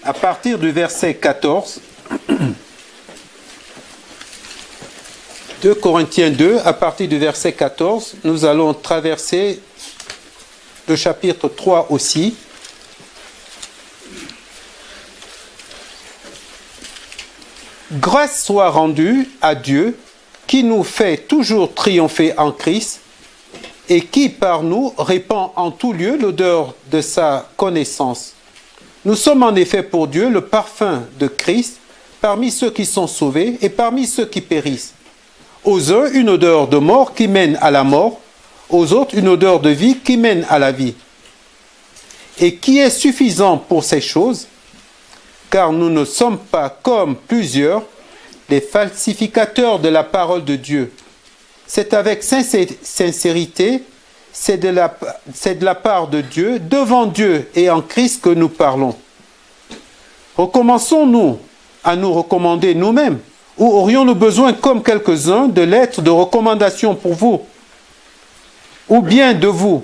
à partir du verset 14. 2 Corinthiens 2, à partir du verset 14, nous allons traverser le chapitre 3 aussi. Grâce soit rendue à Dieu, qui nous fait toujours triompher en Christ, et qui par nous répand en tout lieu l'odeur de sa connaissance. Nous sommes en effet pour Dieu le parfum de Christ, parmi ceux qui sont sauvés et parmi ceux qui périssent. Aux uns, une odeur de mort qui mène à la mort, aux autres, une odeur de vie qui mène à la vie. Et qui est suffisant pour ces choses, car nous ne sommes pas comme plusieurs, les falsificateurs de la parole de Dieu. C'est avec sincérité, c'est de la part de Dieu, devant Dieu et en Christ que nous parlons. Recommençons-nous à nous recommander nous-mêmes, ou aurions-nous besoin, comme quelques-uns, de lettres de recommandation pour vous, ou bien de vous?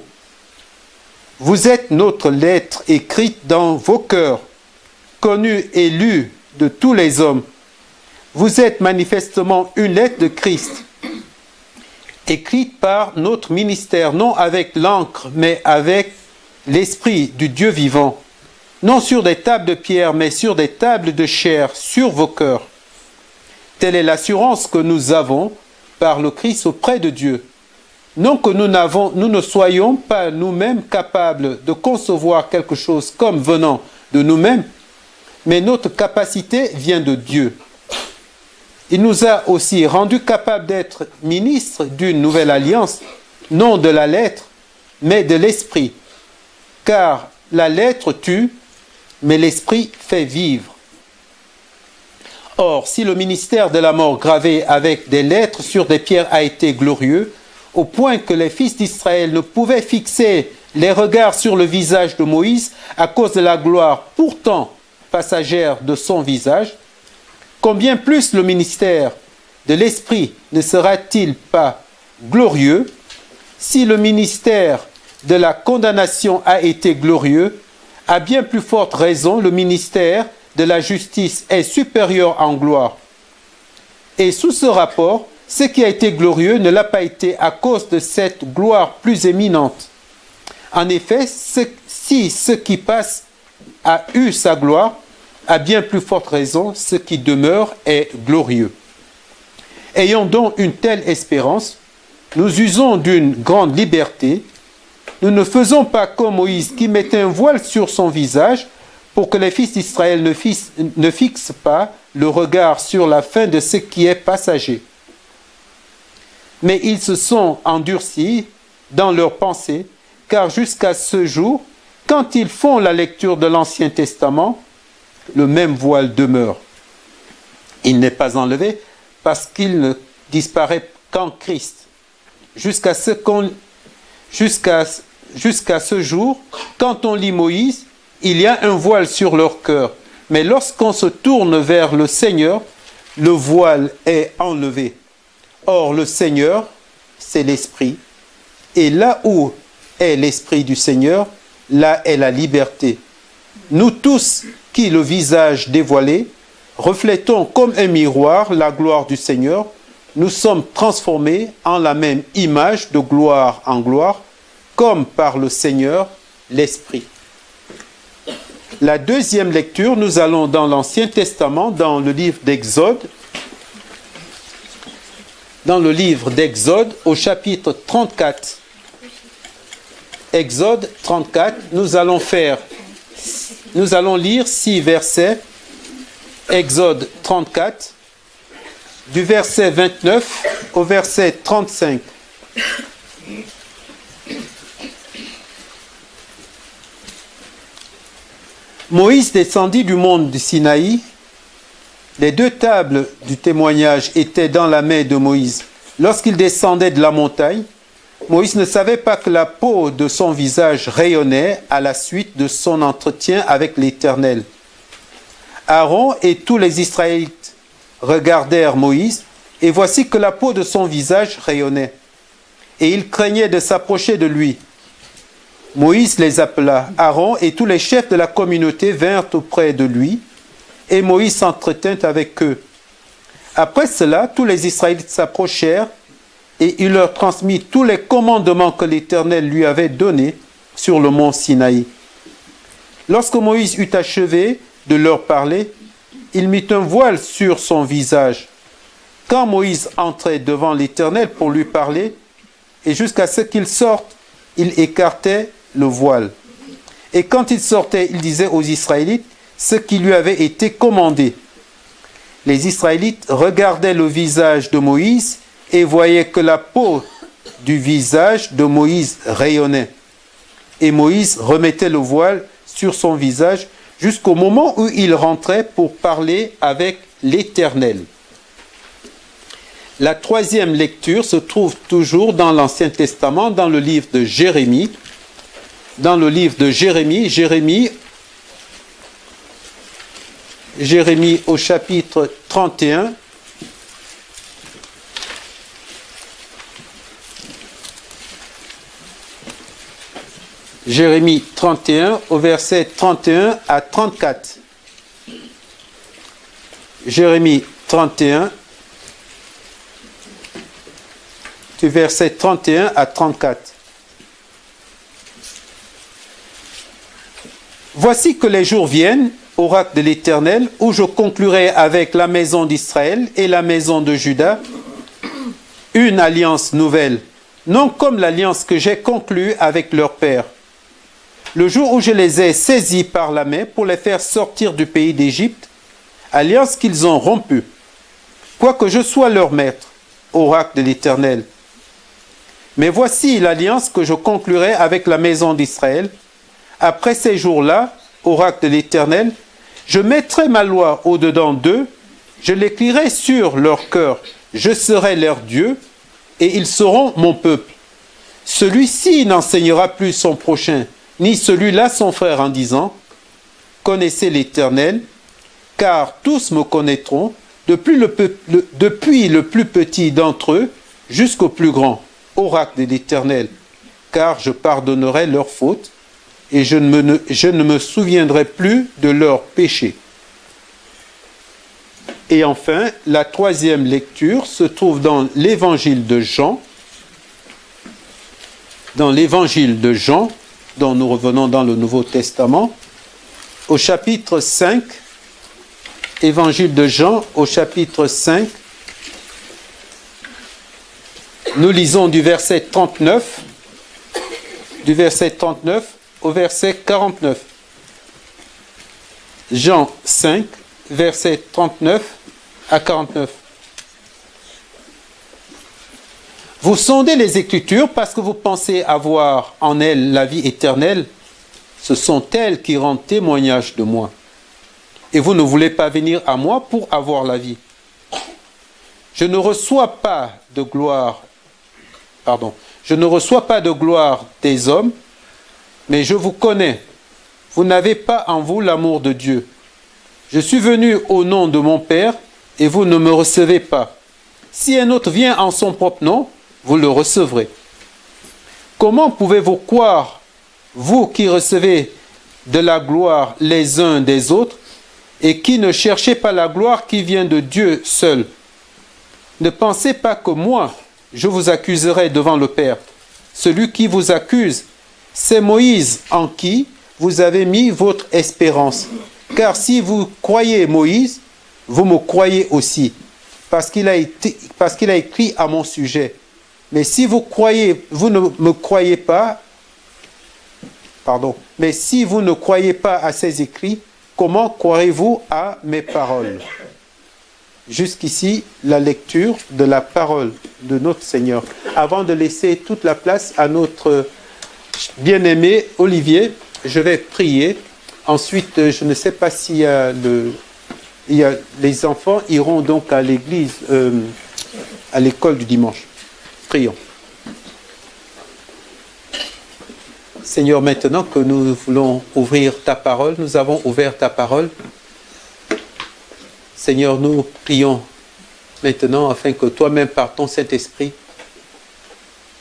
Vous êtes notre lettre écrite dans vos cœurs, connue et lue de tous les hommes. Vous êtes manifestement une lettre de Christ, écrite par notre ministère, non avec l'encre, mais avec l'Esprit du Dieu vivant, non sur des tables de pierre, mais sur des tables de chair, sur vos cœurs. Telle est l'assurance que nous avons par le Christ auprès de Dieu. Non que nous ne soyons pas nous-mêmes capables de concevoir quelque chose comme venant de nous-mêmes, mais notre capacité vient de Dieu. Il nous a aussi rendus capables d'être ministres d'une nouvelle alliance, non de la lettre, mais de l'esprit. Car la lettre tue, mais l'esprit fait vivre. Or, si le ministère de la mort gravé avec des lettres sur des pierres a été glorieux, au point que les fils d'Israël ne pouvaient fixer les regards sur le visage de Moïse à cause de la gloire pourtant passagère de son visage, combien plus le ministère de l'Esprit ne sera-t-il pas glorieux? Si le ministère de la condamnation a été glorieux, à bien plus forte raison, le ministère de la justice est supérieur en gloire. Et sous ce rapport, ce qui a été glorieux ne l'a pas été à cause de cette gloire plus éminente. En effet, si ce qui passe a eu sa gloire, à bien plus forte raison, ce qui demeure est glorieux. Ayant donc une telle espérance, nous usons d'une grande liberté. Nous ne faisons pas comme Moïse qui mettait un voile sur son visage pour que les fils d'Israël ne fixent pas le regard sur la fin de ce qui est passager. Mais ils se sont endurcis dans leurs pensées, car jusqu'à ce jour, quand ils font la lecture de l'Ancien Testament, le même voile demeure. Il n'est pas enlevé parce qu'il ne disparaît qu'en Christ. Jusqu'à ce jour, quand on lit Moïse, il y a un voile sur leur cœur. Mais lorsqu'on se tourne vers le Seigneur, le voile est enlevé. Or, le Seigneur, c'est l'Esprit. Et là où est l'Esprit du Seigneur, là est la liberté. Nous tous, qui, le visage dévoilé, reflétons comme un miroir la gloire du Seigneur, nous sommes transformés en la même image de gloire en gloire, comme par le Seigneur, l'Esprit. La deuxième lecture, nous allons dans l'Ancien Testament, dans le livre d'Exode. Dans le livre d'Exode, au chapitre 34. Exode 34, nous allons lire 6 versets. Exode 34, du verset 29 au verset 35. Moïse descendit du mont du Sinaï. Les 2 tables du témoignage étaient dans la main de Moïse. Lorsqu'il descendait de la montagne, Moïse ne savait pas que la peau de son visage rayonnait à la suite de son entretien avec l'Éternel. Aaron et tous les Israélites regardèrent Moïse, et voici que la peau de son visage rayonnait. Et ils craignaient de s'approcher de lui. Moïse les appela. Aaron et tous les chefs de la communauté vinrent auprès de lui, et Moïse s'entretint avec eux. Après cela, tous les Israélites s'approchèrent, et il leur transmit tous les commandements que l'Éternel lui avait donnés sur le mont Sinaï. Lorsque Moïse eut achevé de leur parler, il mit un voile sur son visage. Quand Moïse entrait devant l'Éternel pour lui parler, et jusqu'à ce qu'il sorte, il écartait le voile. Et quand il sortait, il disait aux Israélites ce qui lui avait été commandé. Les Israélites regardaient le visage de Moïse et voyaient que la peau du visage de Moïse rayonnait. Et Moïse remettait le voile sur son visage jusqu'au moment où il rentrait pour parler avec l'Éternel. La troisième lecture se trouve toujours dans l'Ancien Testament, dans le livre de Jérémie. Dans le livre de Jérémie, Jérémie au chapitre 31. Jérémie 31 au verset 31 à 34. Jérémie 31, du verset 31 à 34. Voici que les jours viennent, oracle de l'Éternel, où je conclurai avec la maison d'Israël et la maison de Juda une alliance nouvelle, non comme l'alliance que j'ai conclue avec leur père. Le jour où je les ai saisis par la main pour les faire sortir du pays d'Égypte, alliance qu'ils ont rompue, quoique je sois leur maître, oracle de l'Éternel. Mais voici l'alliance que je conclurai avec la maison d'Israël. Après ces jours-là, oracle de l'Éternel, je mettrai ma loi au-dedans d'eux, je l'écrirai sur leur cœur, je serai leur Dieu, et ils seront mon peuple. Celui-ci n'enseignera plus son prochain, ni celui-là son frère en disant, connaissez l'Éternel, car tous me connaîtront, depuis le plus petit d'entre eux jusqu'au plus grand, oracle de l'Éternel, car je pardonnerai leurs fautes, et je ne me souviendrai plus de leurs péchés. Et enfin, la troisième lecture se trouve dans l'évangile de Jean, dont nous revenons dans le Nouveau Testament, au chapitre 5, évangile de Jean, au chapitre 5, nous lisons du verset 39 au verset 49. Jean 5, verset 39 à 49. Vous sondez les Écritures parce que vous pensez avoir en elles la vie éternelle. Ce sont elles qui rendent témoignage de moi. Et vous ne voulez pas venir à moi pour avoir la vie. Je ne reçois pas de gloire des hommes, mais je vous connais. Vous n'avez pas en vous l'amour de Dieu. Je suis venu au nom de mon Père et vous ne me recevez pas. Si un autre vient en son propre nom, vous le recevrez. Comment pouvez-vous croire, vous qui recevez de la gloire les uns des autres et qui ne cherchez pas la gloire qui vient de Dieu seul? Ne pensez pas que moi, je vous accuserai devant le Père. Celui qui vous accuse, c'est Moïse en qui vous avez mis votre espérance. Car si vous croyez Moïse, vous me croyez aussi, parce qu'il a écrit à mon sujet. Mais si vous ne me croyez pas, mais si vous ne croyez pas à ces écrits, comment croirez-vous à mes paroles? Jusqu'ici, la lecture de la parole de notre Seigneur. Avant de laisser toute la place à notre bien-aimé Olivier, je vais prier. Ensuite, je ne sais pas s'il y a les enfants iront donc à l'église, à l'école du dimanche. Prions. Seigneur, maintenant que nous voulons ouvrir ta parole, nous avons ouvert ta parole. Seigneur, nous prions maintenant afin que toi-même, par ton Saint-Esprit,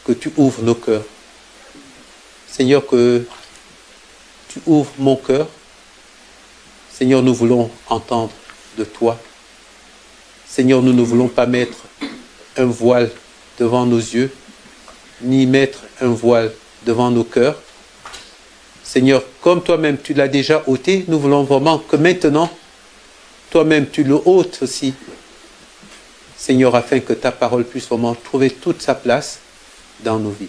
que tu ouvres nos cœurs. Seigneur, que tu ouvres mon cœur. Seigneur, nous voulons entendre de toi. Seigneur, nous ne voulons pas mettre un voile devant nos yeux, ni mettre un voile devant nos cœurs. Seigneur, comme toi-même tu l'as déjà ôté, nous voulons vraiment que maintenant, toi-même tu le ôtes aussi. Seigneur, afin que ta parole puisse vraiment trouver toute sa place dans nos vies.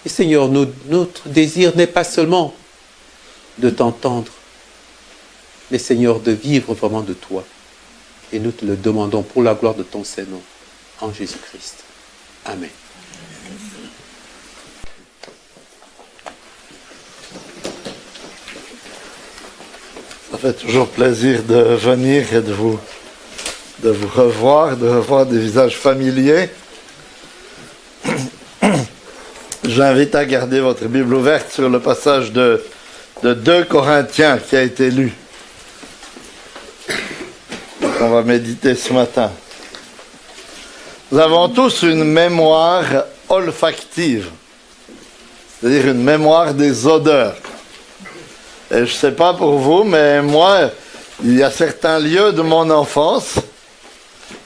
Et Seigneur, notre désir n'est pas seulement de t'entendre, mais Seigneur, de vivre vraiment de toi. Et nous te le demandons pour la gloire de ton Saint-Nom, en Jésus-Christ. Amen. Ça fait toujours plaisir de venir et de vous revoir, de revoir des visages familiers. J'invite à garder votre Bible ouverte sur le passage de 2 Corinthiens qui a été lu. On va méditer ce matin. Nous avons tous une mémoire olfactive, c'est-à-dire une mémoire des odeurs. Et je ne sais pas pour vous, mais moi, il y a certains lieux de mon enfance,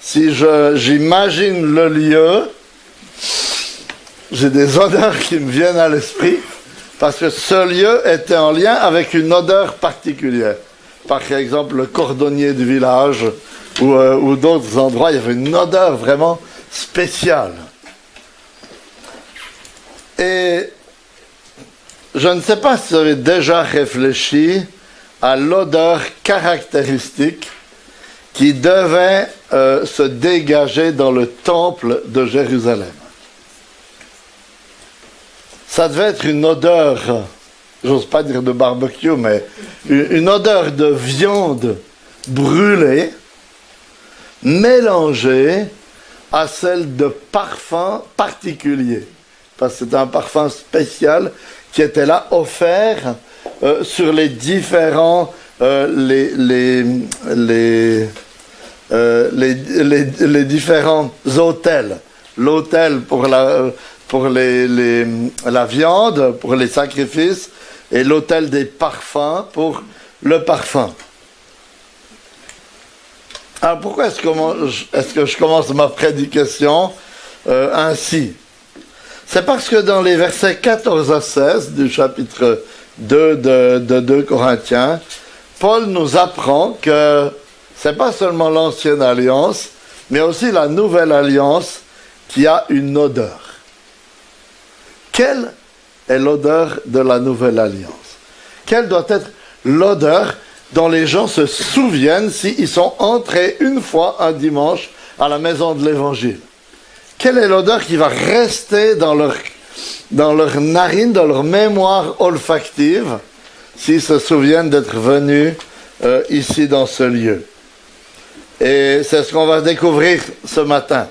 si j'imagine le lieu, j'ai des odeurs qui me viennent à l'esprit, parce que ce lieu était en lien avec une odeur particulière. Par exemple, le cordonnier du village, ou d'autres endroits, il y avait une odeur vraiment spéciale. Et je ne sais pas si vous avez déjà réfléchi à l'odeur caractéristique qui devait se dégager dans le temple de Jérusalem. Ça devait être une odeur, j'ose pas dire de barbecue, mais une odeur de viande brûlée, mélangée à celle de parfum particulier. Parce que c'était un parfum spécial qui était là offert sur les différents les différents autels. L'autel pour la viande, pour les sacrifices, et l'autel des parfums pour le parfum. Alors pourquoi est-ce que je commence ma prédication ainsi? C'est parce que dans les versets 14 à 16 du chapitre 2 de 2 Corinthiens, Paul nous apprend que c'est pas seulement l'ancienne alliance, mais aussi la nouvelle alliance qui a une odeur. Quelle est l'odeur de la nouvelle alliance? Quelle doit être l'odeur dont les gens se souviennent s'ils sont entrés une fois un dimanche à la maison de l'Évangile? Quelle est l'odeur qui va rester dans leur narine, dans leur mémoire olfactive, s'ils se souviennent d'être venus ici dans ce lieu? Et c'est ce qu'on va découvrir ce matin,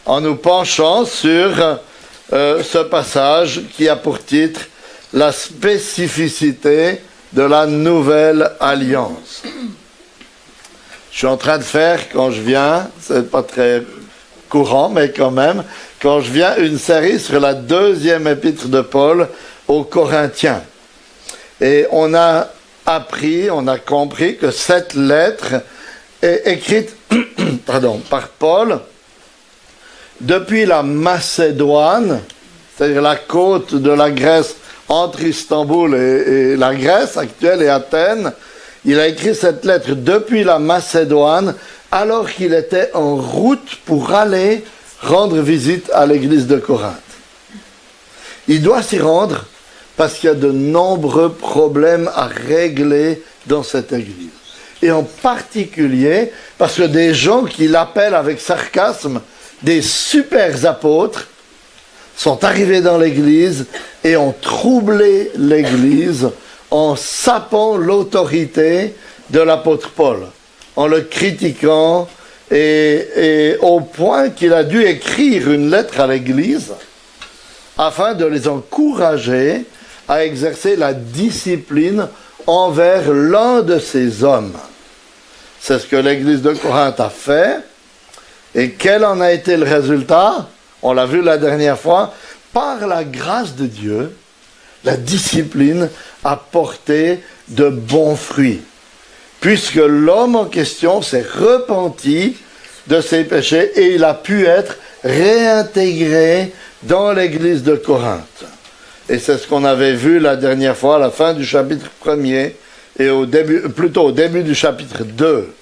en nous penchant sur ce passage qui a pour titre « La spécificité de la nouvelle alliance ». Je suis en train de faire, quand je viens, c'est pas très courant, mais quand même, quand je viens, une série sur la deuxième épître de Paul aux Corinthiens. Et on a appris, on a compris que cette lettre est écrite par Paul depuis la Macédoine, c'est-à-dire la côte de la Grèce entre Istanbul et la Grèce actuelle et Athènes. Il a écrit cette lettre depuis la Macédoine alors qu'il était en route pour aller rendre visite à l'église de Corinthe. Il doit s'y rendre parce qu'il y a de nombreux problèmes à régler dans cette église. Et en particulier parce que des gens qui l'appellent avec sarcasme des super apôtres sont arrivés dans l'église et ont troublé l'église en sapant l'autorité de l'apôtre Paul, en le critiquant et au point qu'il a dû écrire une lettre à l'église afin de les encourager à exercer la discipline envers l'un de ces hommes. C'est ce que l'église de Corinthe a fait. Et quel en a été le résultat? On l'a vu la dernière fois. Par la grâce de Dieu, la discipline a porté de bons fruits, puisque l'homme en question s'est repenti de ses péchés et il a pu être réintégré dans l'église de Corinthe. Et c'est ce qu'on avait vu la dernière fois à la fin du chapitre 1er et au début du chapitre 2.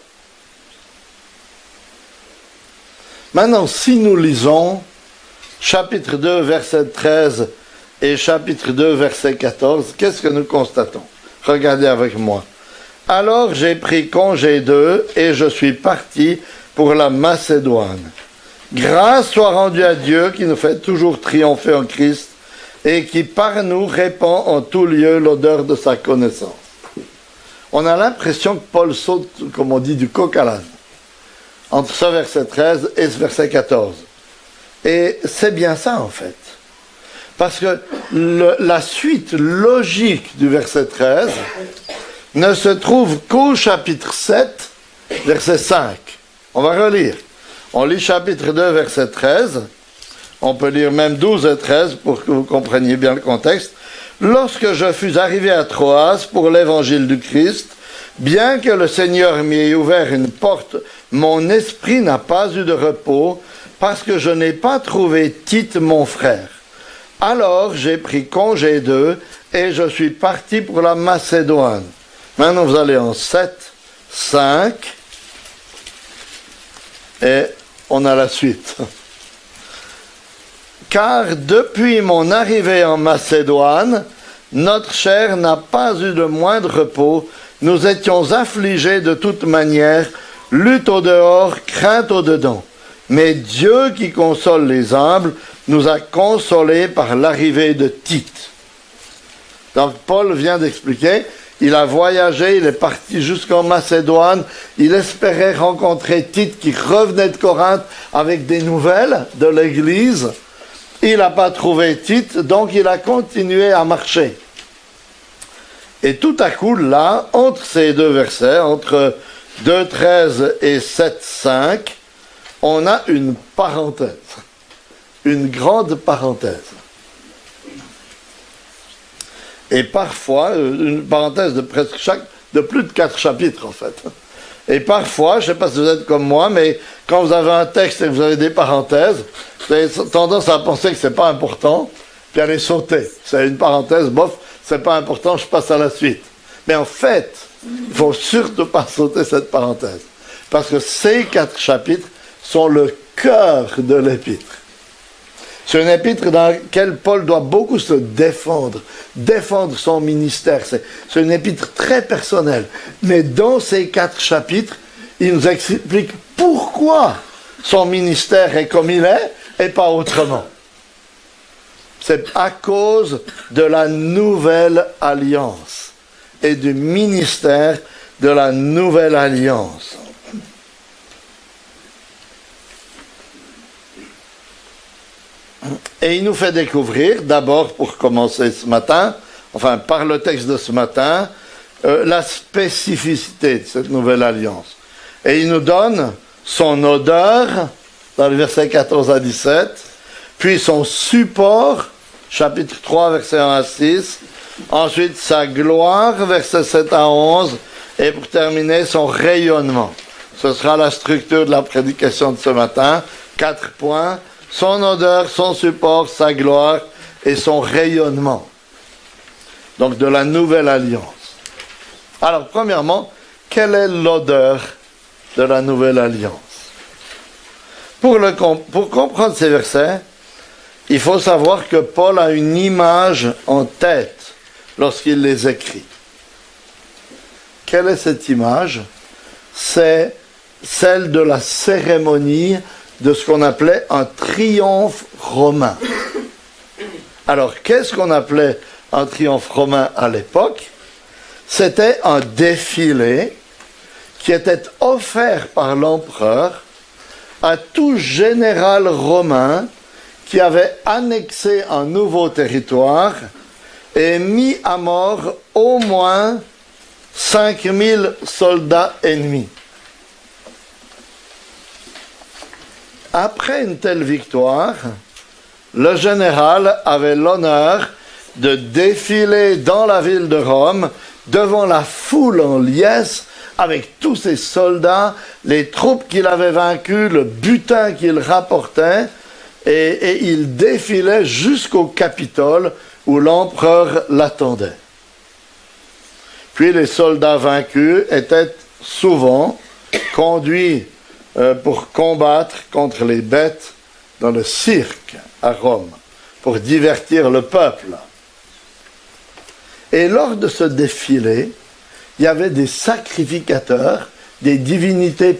Maintenant, si nous lisons chapitre 2, verset 13 et chapitre 2, verset 14, qu'est-ce que nous constatons? Regardez avec moi. Alors j'ai pris congé d'eux et je suis parti pour la Macédoine. Grâce soit rendue à Dieu qui nous fait toujours triompher en Christ et qui par nous répand en tout lieu l'odeur de sa connaissance. On a l'impression que Paul saute, comme on dit, du coq à l'âne, entre ce verset 13 et ce verset 14. Et c'est bien ça en fait. Parce que la suite logique du verset 13 ne se trouve qu'au chapitre 7, verset 5. On va relire. On lit chapitre 2, verset 13. On peut lire même 12 et 13 pour que vous compreniez bien le contexte. Lorsque je fus arrivé à Troas pour l'évangile du Christ, bien que le Seigneur m'y ait ouvert une porte, mon esprit n'a pas eu de repos parce que je n'ai pas trouvé Tite mon frère. Alors j'ai pris congé d'eux et je suis parti pour la Macédoine. Maintenant vous allez en 7, 5 et on a la suite. Car depuis mon arrivée en Macédoine, notre chair n'a pas eu de moindre repos. Nous étions affligés de toute manière, lutte au dehors, crainte au dedans. Mais Dieu qui console les humbles nous a consolés par l'arrivée de Tite. Donc Paul vient d'expliquer, il a voyagé, il est parti jusqu'en Macédoine, il espérait rencontrer Tite qui revenait de Corinthe avec des nouvelles de l'église. Il n'a pas trouvé Tite, donc il a continué à marcher. Et tout à coup, là, entre ces deux versets, entre 2.13 et 7.5, on a une parenthèse, une grande parenthèse. Et parfois, une parenthèse de plus de 4 chapitres en fait. Et parfois, je ne sais pas si vous êtes comme moi, mais quand vous avez un texte et que vous avez des parenthèses, vous avez tendance à penser que c'est pas important, puis à les sauter. C'est une parenthèse, bof, c'est pas important, je passe à la suite. Mais en fait, il faut surtout pas sauter cette parenthèse. Parce que ces 4 chapitres sont le cœur de l'épître. C'est une épître dans laquelle Paul doit beaucoup se défendre son ministère. C'est une épître très personnelle. Mais dans ces 4 chapitres, il nous explique pourquoi son ministère est comme il est et pas autrement. C'est à cause de la nouvelle alliance et du ministère de la nouvelle alliance. Et il nous fait découvrir, d'abord pour commencer ce matin, enfin par le texte de ce matin, la spécificité de cette nouvelle alliance. Et il nous donne son odeur, dans le verset 14 à 17, puis son support, chapitre 3, verset 1 à 6, ensuite sa gloire, verset 7 à 11, et pour terminer, son rayonnement. Ce sera la structure de la prédication de ce matin, 4 points. Son odeur, son support, sa gloire et son rayonnement. Donc de la nouvelle alliance. Alors premièrement, quelle est l'odeur de la nouvelle alliance? Pour comprendre ces versets, il faut savoir que Paul a une image en tête lorsqu'il les écrit. Quelle est cette image? C'est celle de la cérémonie de ce qu'on appelait un triomphe romain. Alors, qu'est-ce qu'on appelait un triomphe romain à l'époque? C'était un défilé qui était offert par l'empereur à tout général romain qui avait annexé un nouveau territoire et mis à mort au moins 5000 soldats ennemis. Après une telle victoire, le général avait l'honneur de défiler dans la ville de Rome, devant la foule en liesse, avec tous ses soldats, les troupes qu'il avait vaincues, le butin qu'il rapportait, et il défilait jusqu'au Capitole où l'empereur l'attendait. Puis les soldats vaincus étaient souvent conduits pour combattre contre les bêtes dans le cirque à Rome, pour divertir le peuple. Et lors de ce défilé, il y avait des sacrificateurs, des divinités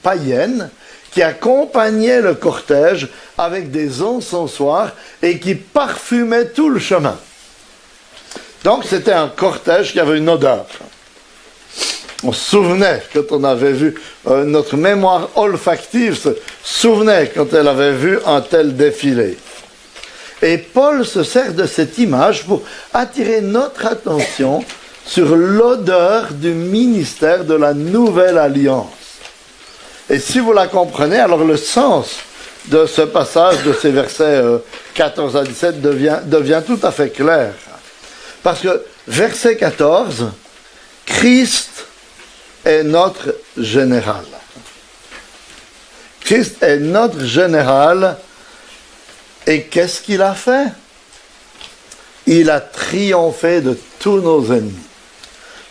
païennes, qui accompagnaient le cortège avec des encensoirs et qui parfumaient tout le chemin. Donc c'était un cortège qui avait une odeur. On se souvenait, quand on avait vu, notre mémoire olfactive se souvenait quand elle avait vu un tel défilé. Et Paul se sert de cette image pour attirer notre attention sur l'odeur du ministère de la Nouvelle Alliance. Et si vous la comprenez, alors le sens de ce passage, de ces versets 14 à 17, devient tout à fait clair. Parce que verset 14, Christ est notre général. Christ est notre général. Et qu'est-ce qu'il a fait? Il a triomphé de tous nos ennemis.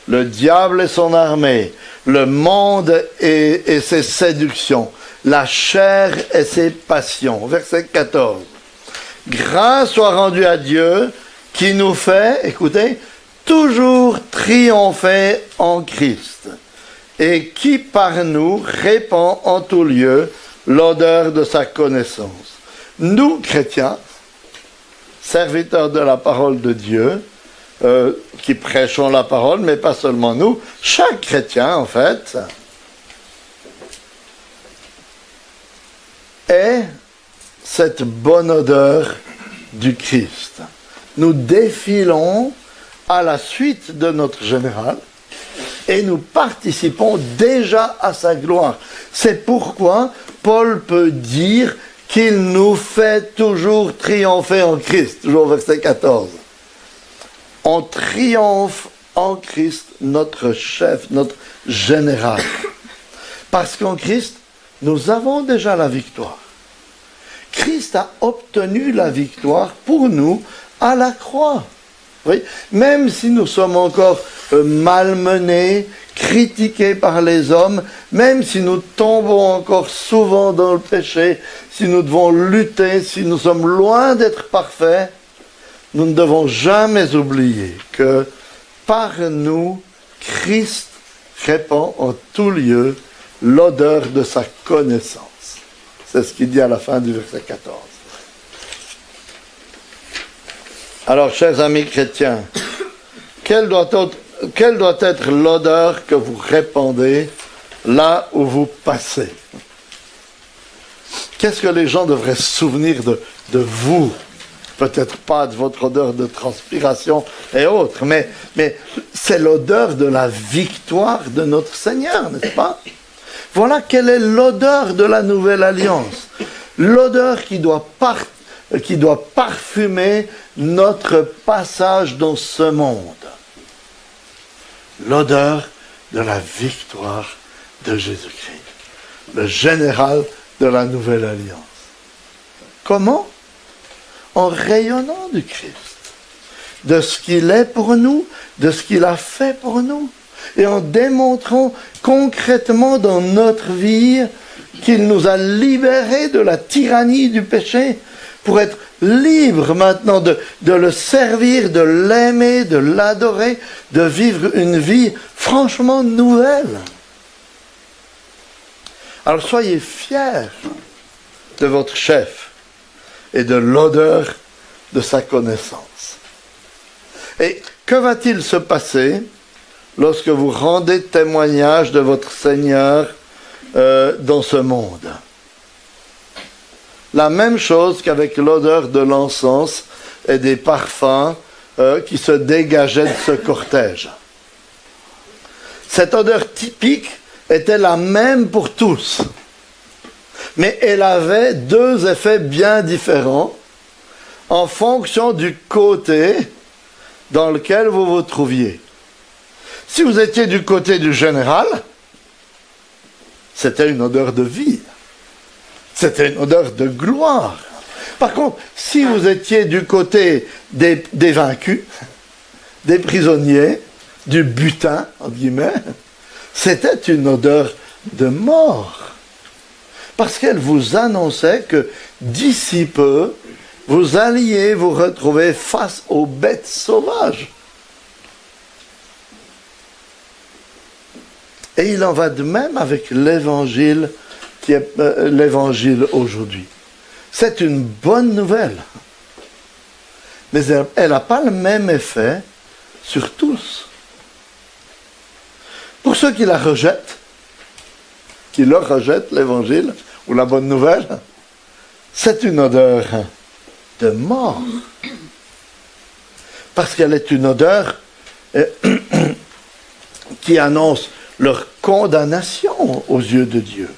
Le diable et son armée, le monde et ses séductions, la chair et ses passions. Verset 14. Grâce soit rendue à Dieu qui nous fait, écoutez, toujours triompher en Christ et qui par nous répand en tout lieu l'odeur de sa connaissance. Nous, chrétiens, serviteurs de la parole de Dieu, qui prêchons la parole, mais pas seulement nous, chaque chrétien, en fait, est cette bonne odeur du Christ. Nous défilons à la suite de notre général et nous participons déjà à sa gloire. C'est pourquoi Paul peut dire qu'il nous fait toujours triompher en Christ. Toujours verset 14. On triomphe en Christ, notre chef, notre général. Parce qu'en Christ, nous avons déjà la victoire. Christ a obtenu la victoire pour nous à la croix. Oui? Même si nous sommes encore malmenés, critiqués par les hommes, même si nous tombons encore souvent dans le péché, si nous devons lutter, si nous sommes loin d'être parfaits, nous ne devons jamais oublier que par nous, Christ répand en tout lieu l'odeur de sa connaissance. C'est ce qu'il dit à la fin du verset 14. Alors, chers amis chrétiens, quelle doit être l'odeur que vous répandez là où vous passez? Qu'est-ce que les gens devraient se souvenir de vous? Peut-être pas de votre odeur de transpiration et autres, mais c'est l'odeur de la victoire de notre Seigneur, n'est-ce pas? Voilà quelle est l'odeur de la Nouvelle Alliance. L'odeur qui doit parfumer notre passage dans ce monde. L'odeur de la victoire de Jésus-Christ, le général de la Nouvelle Alliance. Comment? En rayonnant du Christ, de ce qu'il est pour nous, de ce qu'il a fait pour nous, et en démontrant concrètement dans notre vie qu'il nous a libérés de la tyrannie du péché, pour être libres maintenant de le servir, de l'aimer, de l'adorer, de vivre une vie franchement nouvelle. Alors soyez fiers de votre chef et de l'odeur de sa connaissance. Et que va-t-il se passer lorsque vous rendez témoignage de votre Seigneur dans ce monde? La même chose qu'avec l'odeur de l'encens et des parfums qui se dégageaient de ce cortège. Cette odeur typique était la même pour tous. Mais elle avait deux effets bien différents en fonction du côté dans lequel vous vous trouviez. Si vous étiez du côté du général, c'était une odeur de vie. C'était une odeur de gloire. Par contre, si vous étiez du côté des vaincus, des prisonniers, du butin, entre guillemets, c'était une odeur de mort. Parce qu'elle vous annonçait que d'ici peu, vous alliez vous retrouver face aux bêtes sauvages. Et il en va de même avec l'évangile qui est l'évangile aujourd'hui. C'est une bonne nouvelle. Mais elle n'a pas le même effet sur tous. Pour ceux qui la rejettent, qui le rejettent, l'évangile, ou la bonne nouvelle, c'est une odeur de mort. Parce qu'elle est une odeur qui annonce leur condamnation aux yeux de Dieu.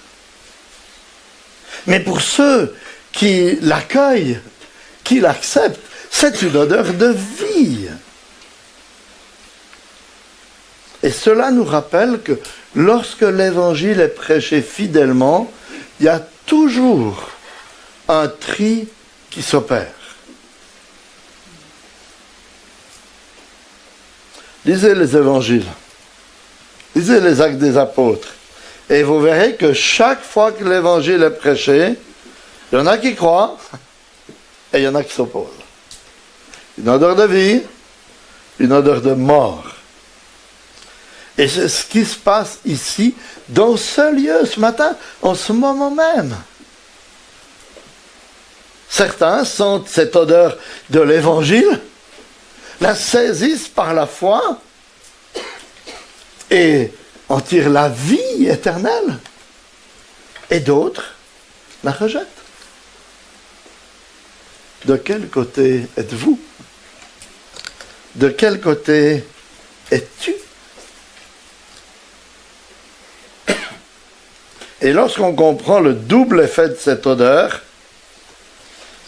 Mais pour ceux qui l'accueillent, qui l'acceptent, c'est une odeur de vie. Et cela nous rappelle que lorsque l'évangile est prêché fidèlement, il y a toujours un tri qui s'opère. Lisez les évangiles, lisez les actes des apôtres, et vous verrez que chaque fois que l'évangile est prêché, il y en a qui croient et il y en a qui s'opposent. Une odeur de vie, une odeur de mort. Et c'est ce qui se passe ici, dans ce lieu, ce matin, en ce moment même. Certains sentent cette odeur de l'évangile, la saisissent par la foi et en tirent la vie éternelle. Et d'autres la rejettent. De quel côté êtes-vous? De quel côté es-tu? Et lorsqu'on comprend le double effet de cette odeur,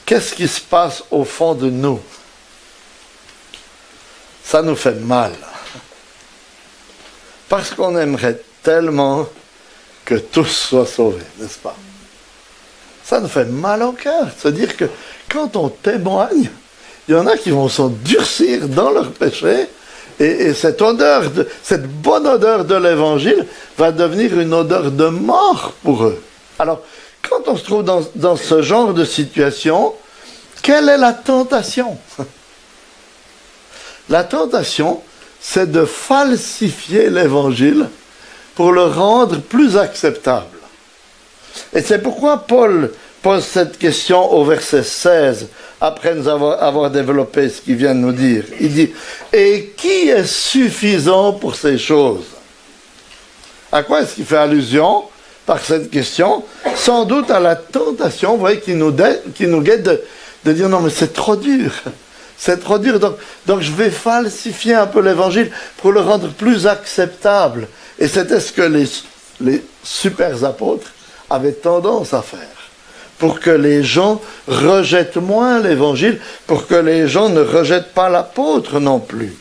qu'est-ce qui se passe au fond de nous? Ça nous fait mal. Parce qu'on aimerait tellement que tous soient sauvés, n'est-ce pas? Ça nous fait mal au cœur de se dire que quand on témoigne, il y en a qui vont s'endurcir dans leur péché. Et cette odeur, cette bonne odeur de l'évangile va devenir une odeur de mort pour eux. Alors, quand on se trouve dans ce genre de situation, quelle est la tentation? La tentation, c'est de falsifier l'évangile pour le rendre plus acceptable. Et c'est pourquoi Paul pose cette question au verset 16, après nous avoir développé ce qu'il vient de nous dire. Il dit, « Et qui est suffisant pour ces choses ?» À quoi est-ce qu'il fait allusion par cette question? Sans doute à la tentation, vous voyez, qui nous guette de dire, « Non, mais c'est trop dur. C'est trop dur. Donc je vais falsifier un peu l'évangile pour le rendre plus acceptable. » Et c'était ce que les super apôtres avaient tendance à faire. Pour que les gens rejettent moins l'évangile, pour que les gens ne rejettent pas l'apôtre non plus.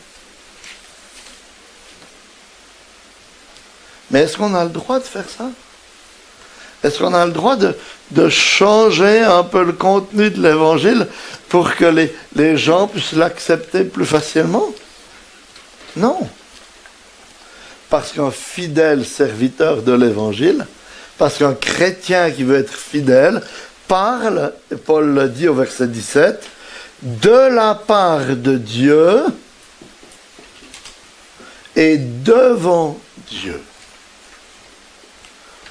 Mais est-ce qu'on a le droit de faire ça? Est-ce qu'on a le droit de changer un peu le contenu de l'évangile pour que les gens puissent l'accepter plus facilement? Non. Parce qu'un fidèle serviteur de l'évangile, parce qu'un chrétien qui veut être fidèle, parle, et Paul le dit au verset 17, de la part de Dieu et devant Dieu,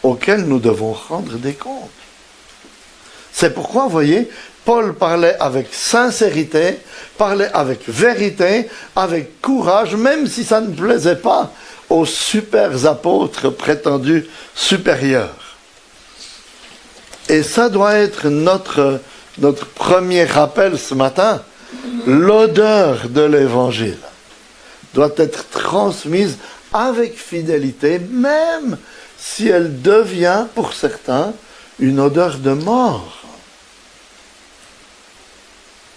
auquel nous devons rendre des comptes. C'est pourquoi, vous voyez, Paul parlait avec sincérité, parlait avec vérité, avec courage, même si ça ne plaisait pas aux super apôtres prétendus supérieurs. Et ça doit être notre premier rappel ce matin. L'odeur de l'évangile doit être transmise avec fidélité, même si elle devient, pour certains, une odeur de mort.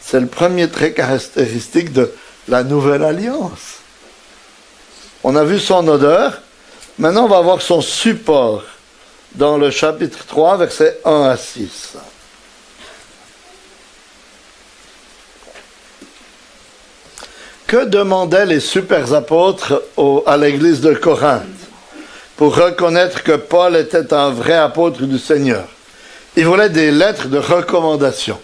C'est le premier trait caractéristique de la nouvelle alliance. On a vu son odeur, maintenant on va voir son support dans le chapitre 3, versets 1 à 6. Que demandaient les super apôtres à l'église de Corinthe pour reconnaître que Paul était un vrai apôtre du Seigneur? Ils voulaient des lettres de recommandation.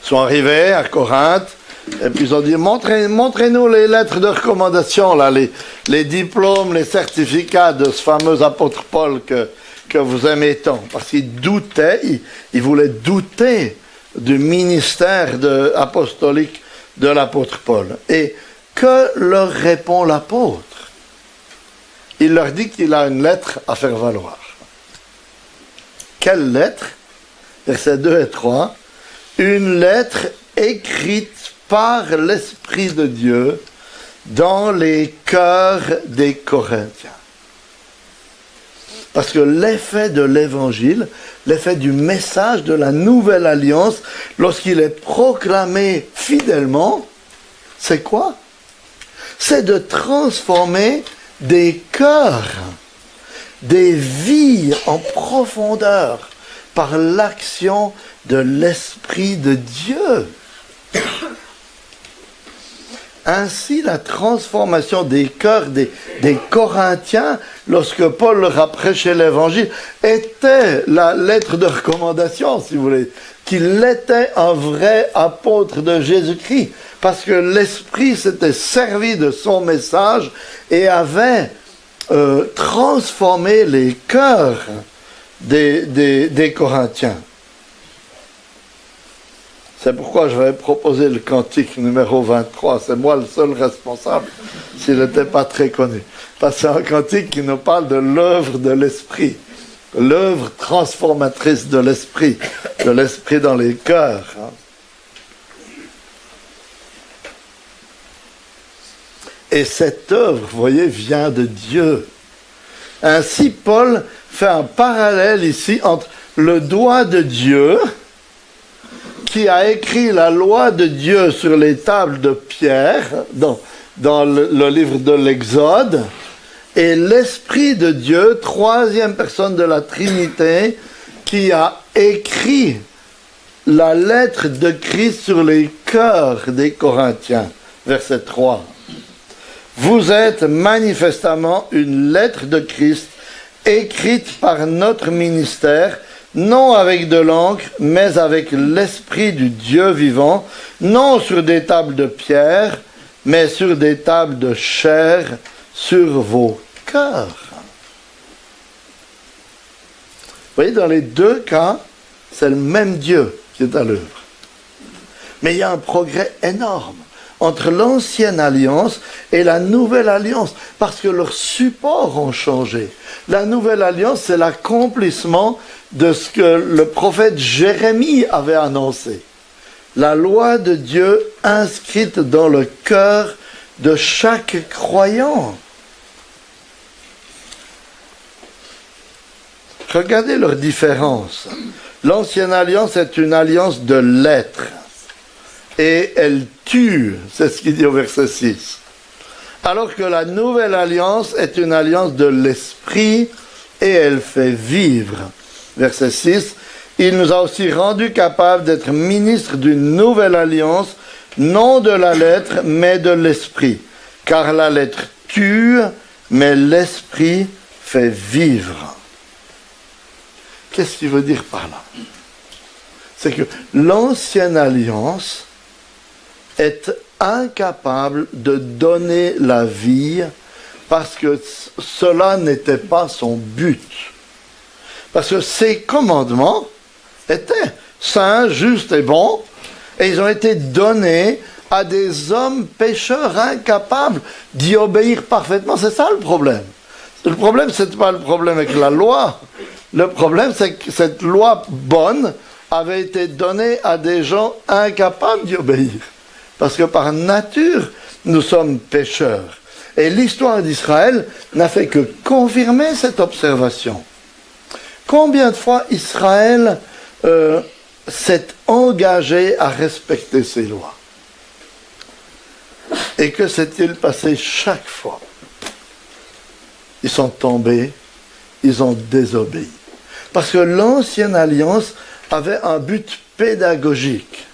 Ils sont arrivés à Corinthe et puis ils ont dit montrez-nous les lettres de recommandation, là, les diplômes, les certificats de ce fameux apôtre Paul que vous aimez tant. Parce qu'ils doutaient, ils voulaient douter du ministère apostolique de l'apôtre Paul. Et que leur répond l'apôtre? Il leur dit qu'il a une lettre à faire valoir. Quelle lettre? Versets 2 et 3. Une lettre écrite par l'Esprit de Dieu dans les cœurs des Corinthiens. Parce que l'effet de l'évangile, l'effet du message de la nouvelle alliance, lorsqu'il est proclamé fidèlement, c'est quoi? C'est de transformer des cœurs, des vies en profondeur par l'action de l'Esprit de Dieu. Ainsi, la transformation des cœurs des Corinthiens, lorsque Paul leur a prêché l'évangile, était la lettre de recommandation, si vous voulez, qu'il était un vrai apôtre de Jésus-Christ, parce que l'Esprit s'était servi de son message et avait transformé les cœurs des Corinthiens. C'est pourquoi je vais proposer le cantique numéro 23. C'est moi le seul responsable s'il n'était pas très connu. Parce que c'est un cantique qui nous parle de l'œuvre de l'Esprit. L'œuvre transformatrice de l'Esprit dans les cœurs. Et cette œuvre, vous voyez, vient de Dieu. Ainsi, Paul fait un parallèle ici entre le doigt de Dieu, qui a écrit la loi de Dieu sur les tables de pierre, dans le livre de l'Exode, et l'Esprit de Dieu, troisième personne de la Trinité, qui a écrit la lettre de Christ sur les cœurs des Corinthiens. Verset 3. Vous êtes manifestement une lettre de Christ, écrite par notre ministère, non avec de l'encre, mais avec l'Esprit du Dieu vivant, non sur des tables de pierre, mais sur des tables de chair, sur vos cœurs. Vous voyez, dans les deux cas, c'est le même Dieu qui est à l'œuvre. Mais il y a un progrès énorme entre l'ancienne alliance et la nouvelle alliance, parce que leurs supports ont changé. La nouvelle alliance, c'est l'accomplissement de ce que le prophète Jérémie avait annoncé. La loi de Dieu inscrite dans le cœur de chaque croyant. Regardez leur différence. L'ancienne alliance est une alliance de lettres. Et elle tue, c'est ce qu'il dit au verset 6. Alors que la nouvelle alliance est une alliance de l'esprit et elle fait vivre. Verset 6, il nous a aussi rendus capables d'être ministres d'une nouvelle alliance, non de la lettre, mais de l'esprit. Car la lettre tue, mais l'esprit fait vivre. Qu'est-ce qu'il veut dire par là? C'est que l'ancienne alliance est incapable de donner la vie parce que cela n'était pas son but. Parce que ces commandements étaient saints, justes et bons, et ils ont été donnés à des hommes pécheurs incapables d'y obéir parfaitement. C'est ça le problème. Le problème, ce n'est pas le problème avec la loi. Le problème, c'est que cette loi bonne avait été donnée à des gens incapables d'y obéir. Parce que par nature, nous sommes pécheurs. Et l'histoire d'Israël n'a fait que confirmer cette observation. Combien de fois Israël s'est engagé à respecter ces lois? Et que s'est-il passé chaque fois? Ils sont tombés, ils ont désobéi. Parce que l'ancienne alliance avait un but pédagogique.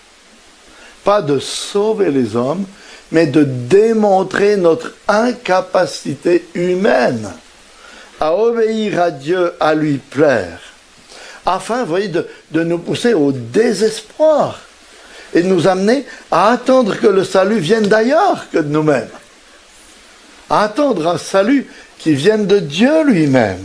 Pas de sauver les hommes, mais de démontrer notre incapacité humaine à obéir à Dieu, à lui plaire, afin, vous voyez, de nous pousser au désespoir et de nous amener à attendre que le salut vienne d'ailleurs que de nous-mêmes, à attendre un salut qui vienne de Dieu lui-même.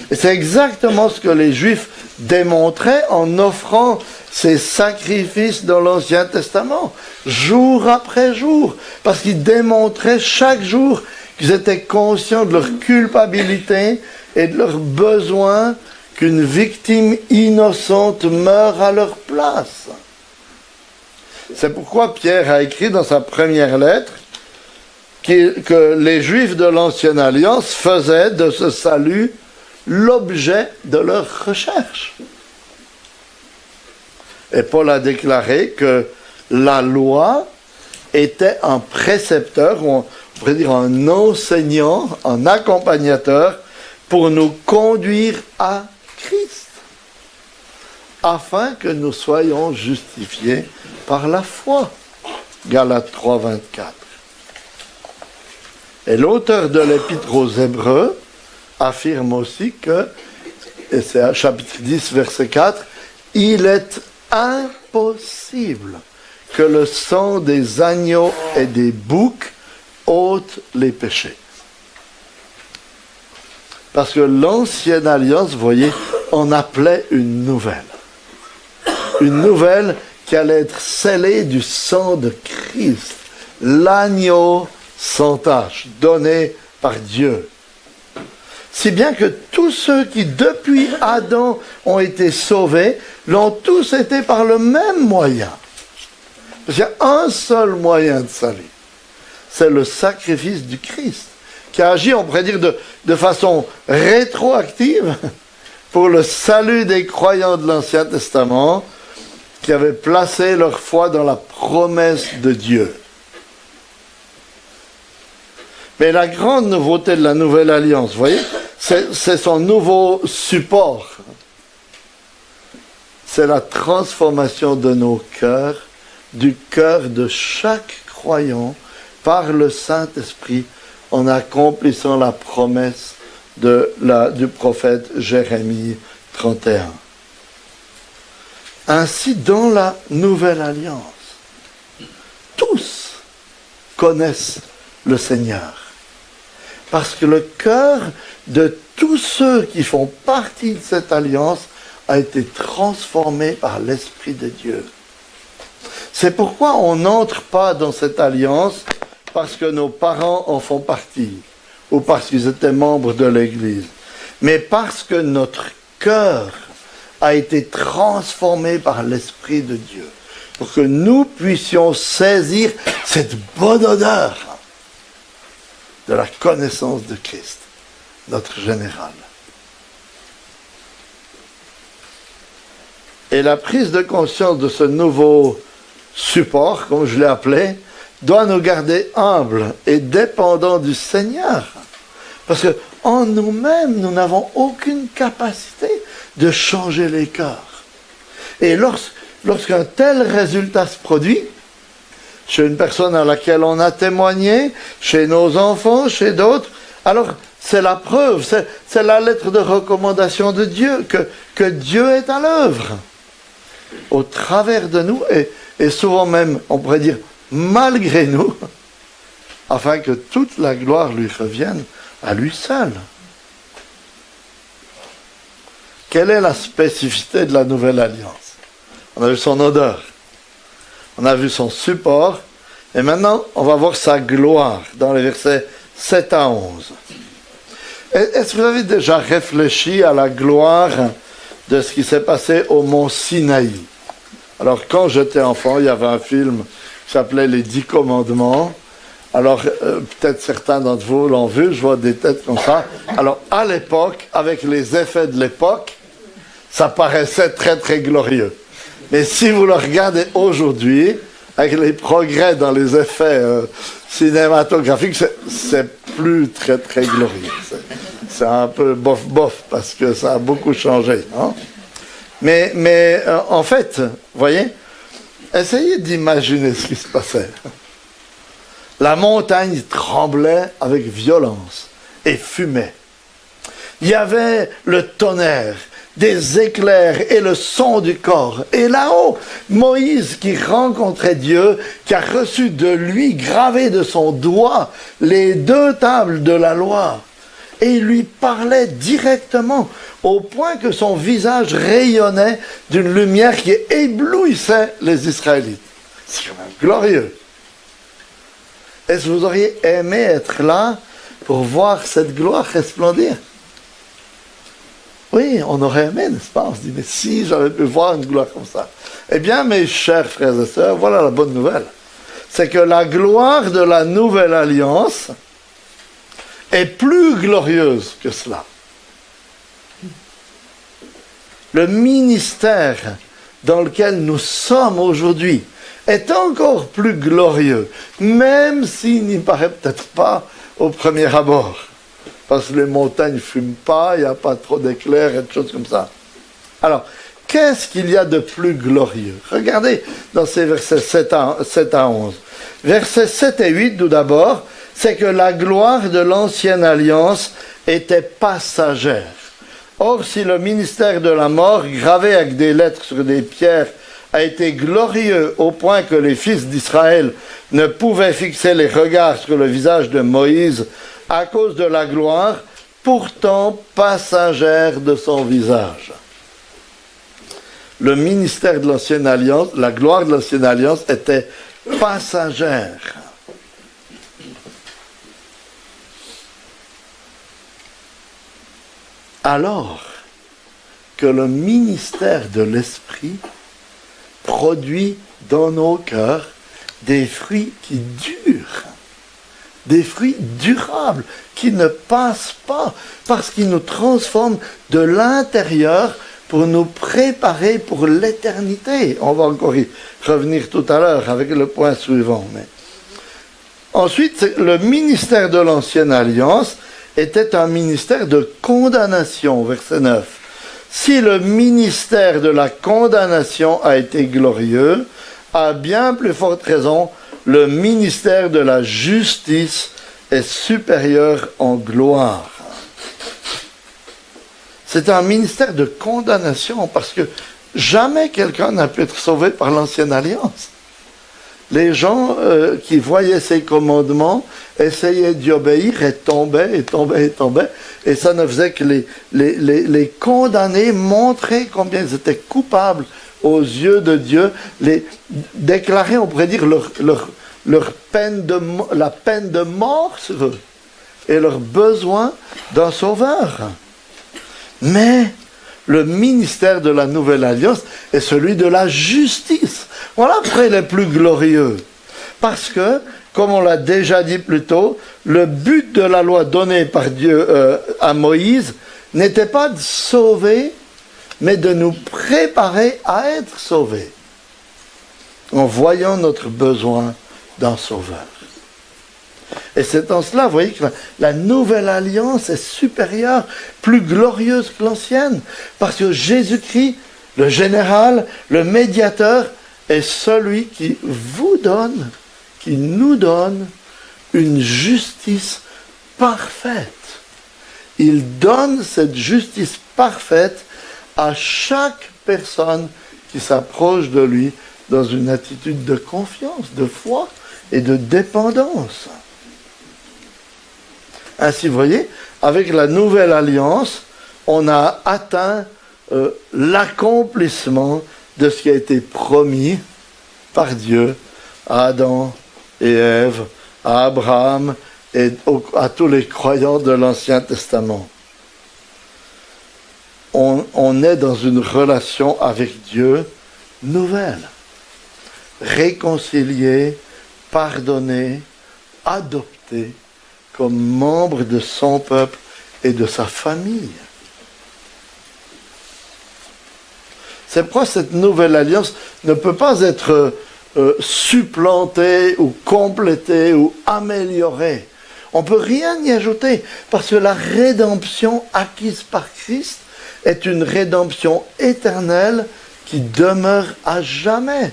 Et c'est exactement ce que les Juifs démontraient en offrant ces sacrifices dans l'Ancien Testament, jour après jour, parce qu'ils démontraient chaque jour qu'ils étaient conscients de leur culpabilité et de leur besoin qu'une victime innocente meure à leur place. C'est pourquoi Pierre a écrit dans sa première lettre que les Juifs de l'Ancienne Alliance faisaient de ce salut l'objet de leur recherche. Et Paul a déclaré que la loi était un précepteur, ou on pourrait dire un enseignant, un accompagnateur, pour nous conduire à Christ, afin que nous soyons justifiés par la foi. Galates 3, 24. Et l'auteur de l'Épître aux Hébreux affirme aussi que, et c'est chapitre 10, verset 4, il est impossible que le sang des agneaux et des boucs ôte les péchés. Parce que l'ancienne alliance, vous voyez, on appelait une nouvelle. Une nouvelle qui allait être scellée du sang de Christ, l'agneau sans tache, donné par Dieu. Si bien que tous ceux qui, depuis Adam, ont été sauvés, l'ont tous été par le même moyen. Parce qu'il y a un seul moyen de salut. C'est le sacrifice du Christ, qui a agi, on pourrait dire, de façon rétroactive pour le salut des croyants de l'Ancien Testament, qui avaient placé leur foi dans la promesse de Dieu. Mais la grande nouveauté de la Nouvelle Alliance, vous voyez, c'est son nouveau support. C'est la transformation de nos cœurs, du cœur de chaque croyant, par le Saint-Esprit, en accomplissant la promesse du prophète Jérémie 31. Ainsi, dans la Nouvelle Alliance, tous connaissent le Seigneur. Parce que le cœur de tous ceux qui font partie de cette alliance a été transformé par l'Esprit de Dieu. C'est pourquoi on n'entre pas dans cette alliance parce que nos parents en font partie ou parce qu'ils étaient membres de l'Église, mais parce que notre cœur a été transformé par l'Esprit de Dieu, pour que nous puissions saisir cette bonne odeur de la connaissance de Christ, notre général. Et la prise de conscience de ce nouveau support, comme je l'ai appelé, doit nous garder humbles et dépendants du Seigneur. Parce qu'en nous-mêmes, nous n'avons aucune capacité de changer les cœurs. Et lorsqu'un tel résultat se produit, chez une personne à laquelle on a témoigné, chez nos enfants, chez d'autres, alors c'est la preuve, c'est la lettre de recommandation de Dieu, que Dieu est à l'œuvre, au travers de nous, et souvent même, on pourrait dire, malgré nous, afin que toute la gloire lui revienne à lui seul. Quelle est la spécificité de la Nouvelle Alliance? On a vu son odeur, on a vu son support, et maintenant on va voir sa gloire dans les versets 7 à 11. Est-ce que vous avez déjà réfléchi à la gloire de ce qui s'est passé au mont Sinaï? Alors quand j'étais enfant, il y avait un film qui s'appelait Les 10 Commandements. Alors peut-être certains d'entre vous l'ont vu, je vois des têtes comme ça. Alors à l'époque, avec les effets de l'époque, ça paraissait très très glorieux. Mais si vous le regardez aujourd'hui, avec les progrès dans les effets cinématographiques, c'est plus très très glorieux. C'est un peu bof parce que ça a beaucoup changé. Hein? Mais en fait, vous voyez, essayez d'imaginer ce qui se passait. La montagne tremblait avec violence et fumait. Il y avait le tonnerre, des éclairs et le son du corps. Et là-haut, Moïse qui rencontrait Dieu, qui a reçu de lui, gravé de son doigt, les 2 tables de la loi. Et il lui parlait directement, au point que son visage rayonnait d'une lumière qui éblouissait les Israélites. C'est quand même glorieux. Est-ce que vous auriez aimé être là pour voir cette gloire resplendir? Oui, on aurait aimé, n'est-ce pas? On se dit, mais si j'avais pu voir une gloire comme ça. Eh bien, mes chers frères et sœurs, voilà la bonne nouvelle. C'est que la gloire de la nouvelle alliance est plus glorieuse que cela. Le ministère dans lequel nous sommes aujourd'hui est encore plus glorieux, même s'il n'y paraît peut-être pas au premier abord. Parce que les montagnes ne fument pas, il n'y a pas trop d'éclairs et de choses comme ça. Alors, qu'est-ce qu'il y a de plus glorieux? Regardez dans ces versets 7 à 11. Versets 7 et 8, tout d'abord, c'est que la gloire de l'ancienne alliance était passagère. Or, si le ministère de la mort, gravé avec des lettres sur des pierres, a été glorieux au point que les fils d'Israël ne pouvaient fixer les regards sur le visage de Moïse à cause de la gloire, pourtant passagère de son visage. Le ministère de l'ancienne alliance, la gloire de l'ancienne alliance était passagère. Alors que le ministère de l'Esprit produit dans nos cœurs des fruits qui durent, des fruits durables, qui ne passent pas, parce qu'ils nous transforment de l'intérieur pour nous préparer pour l'éternité. On va encore y revenir tout à l'heure avec le point suivant. Mais ensuite, le ministère de l'ancienne alliance était un ministère de condamnation, verset 9. Si le ministère de la condamnation a été glorieux, à bien plus forte raison, le ministère de la justice est supérieur en gloire. C'est un ministère de condamnation parce que jamais quelqu'un n'a pu être sauvé par l'ancienne alliance. Les gens qui voyaient ces commandements essayaient d'y obéir et tombaient. Et ça ne faisait que les condamner, montrer combien ils étaient coupables aux yeux de Dieu, les déclarer, on pourrait dire, leur peine la peine de mort sur eux et leur besoin d'un sauveur. Mais le ministère de la Nouvelle Alliance est celui de la justice. Voilà pourquoi il est plus glorieux. Parce que, comme on l'a déjà dit plus tôt, le but de la loi donnée par Dieu à Moïse n'était pas de sauver, mais de nous préparer à être sauvés, en voyant notre besoin d'un sauveur. Et c'est en cela, vous voyez, que la nouvelle alliance est supérieure, plus glorieuse que l'ancienne, parce que Jésus-Christ, le général, le médiateur, est celui qui vous donne, qui nous donne une justice parfaite. Il donne cette justice parfaite à chaque personne qui s'approche de lui dans une attitude de confiance, de foi et de dépendance. Ainsi, vous voyez, avec la nouvelle alliance, on a atteint l'accomplissement de ce qui a été promis par Dieu à Adam et Ève, à Abraham et à tous les croyants de l'Ancien Testament. On est dans une relation avec Dieu nouvelle, réconcilié, pardonné, adopté comme membre de son peuple et de sa famille. C'est pourquoi cette nouvelle alliance ne peut pas être supplanter ou compléter ou améliorer. On ne peut rien y ajouter parce que la rédemption acquise par Christ est une rédemption éternelle qui demeure à jamais.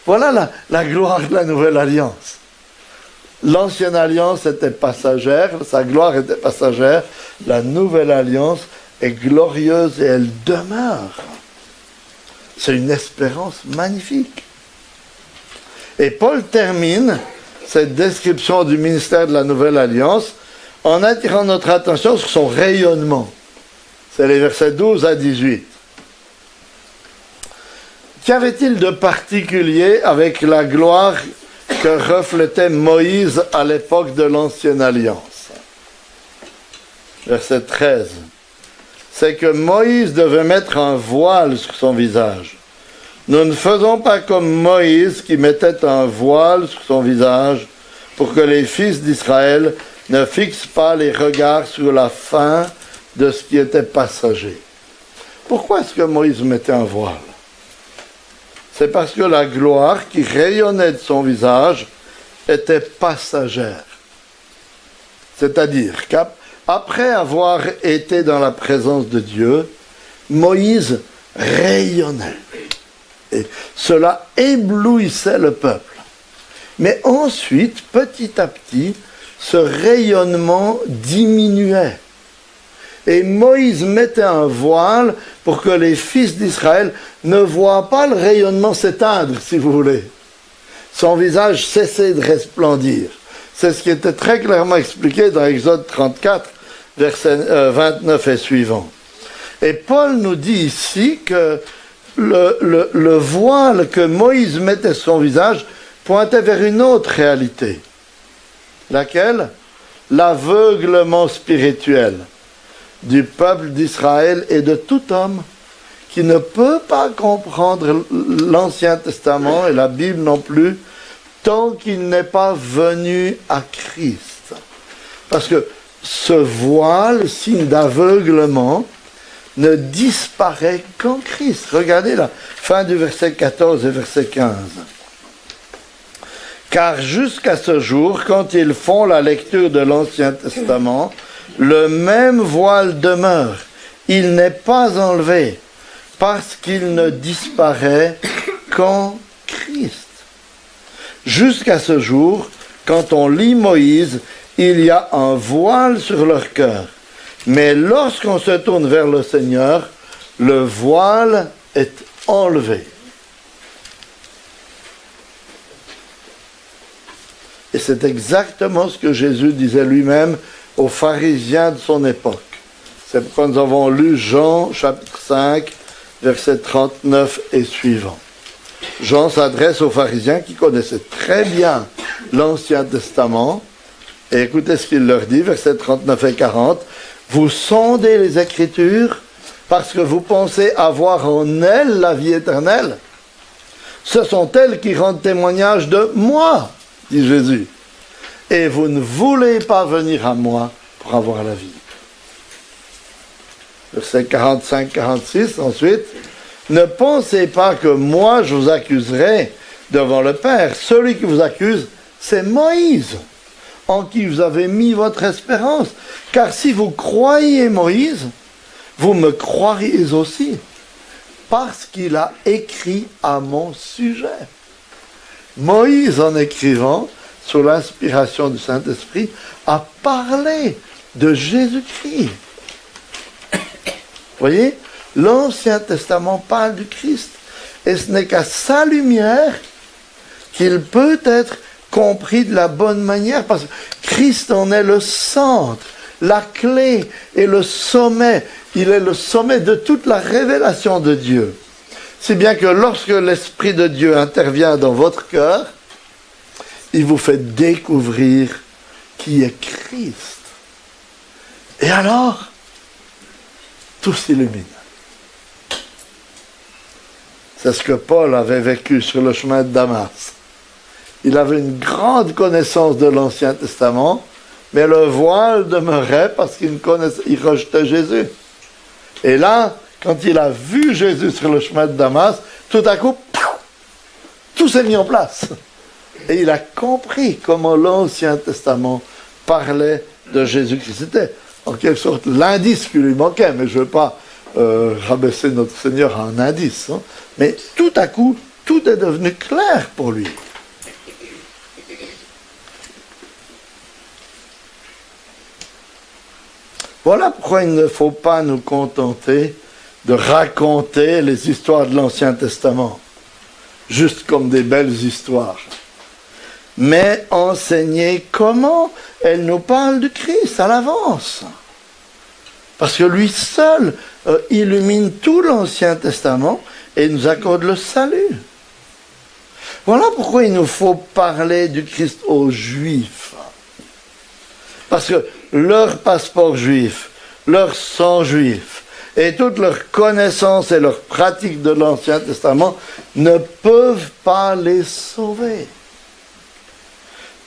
Voilà la gloire de la nouvelle alliance. L'ancienne alliance était passagère, sa gloire était passagère. La nouvelle alliance est glorieuse et elle demeure. C'est une espérance magnifique. Et Paul termine cette description du ministère de la nouvelle alliance en attirant notre attention sur son rayonnement. C'est les versets 12 à 18. Qu'avait-il de particulier avec la gloire que reflétait Moïse à l'époque de l'ancienne alliance? Verset 13. C'est que Moïse devait mettre un voile sur son visage. Nous ne faisons pas comme Moïse qui mettait un voile sur son visage pour que les fils d'Israël ne fixent pas les regards sur la fin de ce qui était passager. Pourquoi est-ce que Moïse mettait un voile? C'est parce que la gloire qui rayonnait de son visage était passagère. C'est-à-dire qu'après avoir été dans la présence de Dieu, Moïse rayonnait. Et cela éblouissait le peuple. Mais ensuite, petit à petit, ce rayonnement diminuait. Et Moïse mettait un voile pour que les fils d'Israël ne voient pas le rayonnement s'éteindre, si vous voulez. Son visage cessait de resplendir. C'est ce qui était très clairement expliqué dans Exode 34, versets 29 et suivants. Et Paul nous dit ici que le voile que Moïse mettait sur son visage pointait vers une autre réalité. Laquelle? L'aveuglement spirituel du peuple d'Israël et de tout homme qui ne peut pas comprendre l'Ancien Testament et la Bible non plus tant qu'il n'est pas venu à Christ. Parce que ce voile, signe d'aveuglement, ne disparaît qu'en Christ. Regardez la fin du verset 14 et verset 15. Car jusqu'à ce jour, quand ils font la lecture de l'Ancien Testament, le même voile demeure. Il n'est pas enlevé parce qu'il ne disparaît qu'en Christ. Jusqu'à ce jour, quand on lit Moïse, il y a un voile sur leur cœur. Mais lorsqu'on se tourne vers le Seigneur, le voile est enlevé. Et c'est exactement ce que Jésus disait lui-même aux pharisiens de son époque. C'est pourquoi nous avons lu Jean chapitre 5, versets 39 et suivants. Jean s'adresse aux pharisiens qui connaissaient très bien l'Ancien Testament. Et écoutez ce qu'il leur dit, versets 39 et 40. Vous sondez les Écritures parce que vous pensez avoir en elles la vie éternelle. Ce sont elles qui rendent témoignage de moi, dit Jésus. Et vous ne voulez pas venir à moi pour avoir la vie. Verset 45-46 ensuite. Ne pensez pas que moi je vous accuserai devant le Père. Celui qui vous accuse, c'est Moïse, en qui vous avez mis votre espérance. Car si vous croyez Moïse, vous me croiriez aussi, parce qu'il a écrit à mon sujet. Moïse, en écrivant, sous l'inspiration du Saint-Esprit, a parlé de Jésus-Christ. Voyez, l'Ancien Testament parle du Christ. Et ce n'est qu'à sa lumière qu'il peut être compris de la bonne manière, parce que Christ en est le centre, la clé et le sommet. Il est le sommet de toute la révélation de Dieu. Si bien que lorsque l'Esprit de Dieu intervient dans votre cœur, il vous fait découvrir qui est Christ. Et alors, tout s'illumine. C'est ce que Paul avait vécu sur le chemin de Damas. Il avait une grande connaissance de l'Ancien Testament, mais le voile demeurait parce qu'il rejetait Jésus. Et là, quand il a vu Jésus sur le chemin de Damas, tout à coup, tout tout s'est mis en place. Et il a compris comment l'Ancien Testament parlait de Jésus-Christ. C'était en quelque sorte l'indice qui lui manquait, mais je ne veux pas rabaisser notre Seigneur à un indice. Hein. Mais tout à coup, tout est devenu clair pour lui. Voilà pourquoi il ne faut pas nous contenter de raconter les histoires de l'Ancien Testament, juste comme des belles histoires, mais enseigner comment elles nous parlent du Christ à l'avance. Parce que lui seul illumine tout l'Ancien Testament et nous accorde le salut. Voilà pourquoi il nous faut parler du Christ aux Juifs. Parce que leur passeport juif, leur sang juif, et toute leur connaissance et leur pratique de l'Ancien Testament ne peuvent pas les sauver.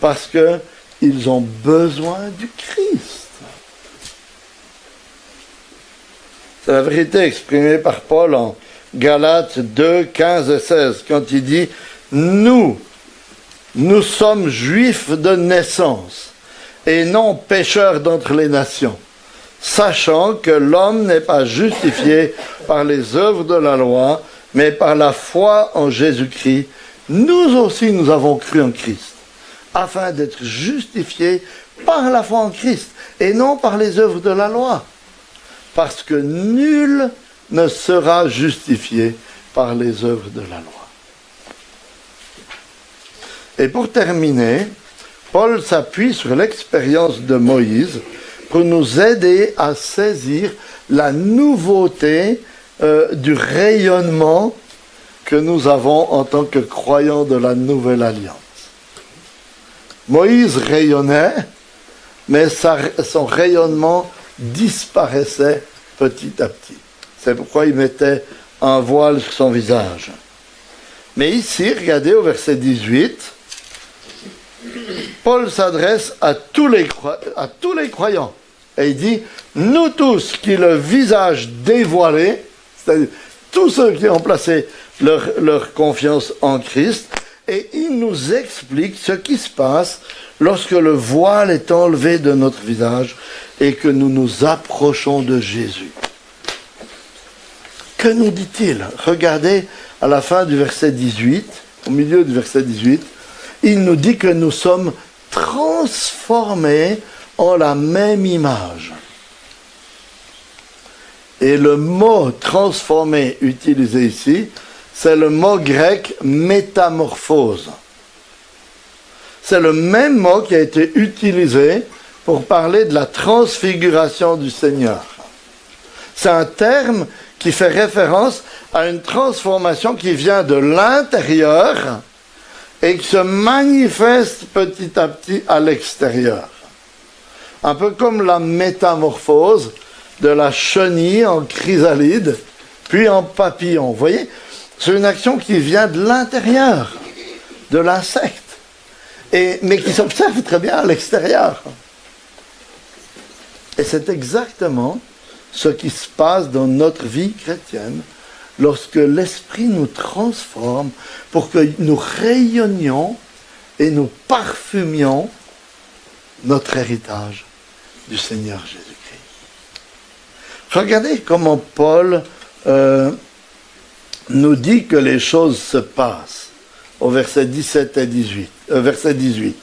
Parce qu'ils ont besoin du Christ. C'est la vérité exprimée par Paul en Galates 2, 15 et 16, quand il dit « Nous sommes juifs de naissance, et non pécheurs d'entre les nations, sachant que l'homme n'est pas justifié par les œuvres de la loi, mais par la foi en Jésus-Christ. Nous aussi, nous avons cru en Christ, afin d'être justifiés par la foi en Christ, et non par les œuvres de la loi, parce que nul ne sera justifié par les œuvres de la loi. » Et pour terminer, Paul s'appuie sur l'expérience de Moïse pour nous aider à saisir la nouveauté du rayonnement que nous avons en tant que croyants de la Nouvelle Alliance. Moïse rayonnait, mais son rayonnement disparaissait petit à petit. C'est pourquoi il mettait un voile sur son visage. Mais ici, regardez au verset 18, Paul s'adresse à tous les croyants. Et il dit, nous tous qui le visage dévoilé, c'est-à-dire tous ceux qui ont placé leur confiance en Christ, et il nous explique ce qui se passe lorsque le voile est enlevé de notre visage et que nous nous approchons de Jésus. Que nous dit-il? Regardez à la fin du verset 18, au milieu du verset 18, il nous dit que nous sommes transformés en la même image. Et le mot transformé utilisé ici, c'est le mot grec métamorphose. C'est le même mot qui a été utilisé pour parler de la transfiguration du Seigneur. C'est un terme qui fait référence à une transformation qui vient de l'intérieur et qui se manifeste petit à petit à l'extérieur. Un peu comme la métamorphose de la chenille en chrysalide, puis en papillon. Vous voyez, c'est une action qui vient de l'intérieur, de l'insecte, mais qui s'observe très bien à l'extérieur. Et c'est exactement ce qui se passe dans notre vie chrétienne lorsque l'Esprit nous transforme pour que nous rayonnions et nous parfumions notre héritage du Seigneur Jésus-Christ. Regardez comment Paul nous dit que les choses se passent au verset 17 et 18. Verset 18.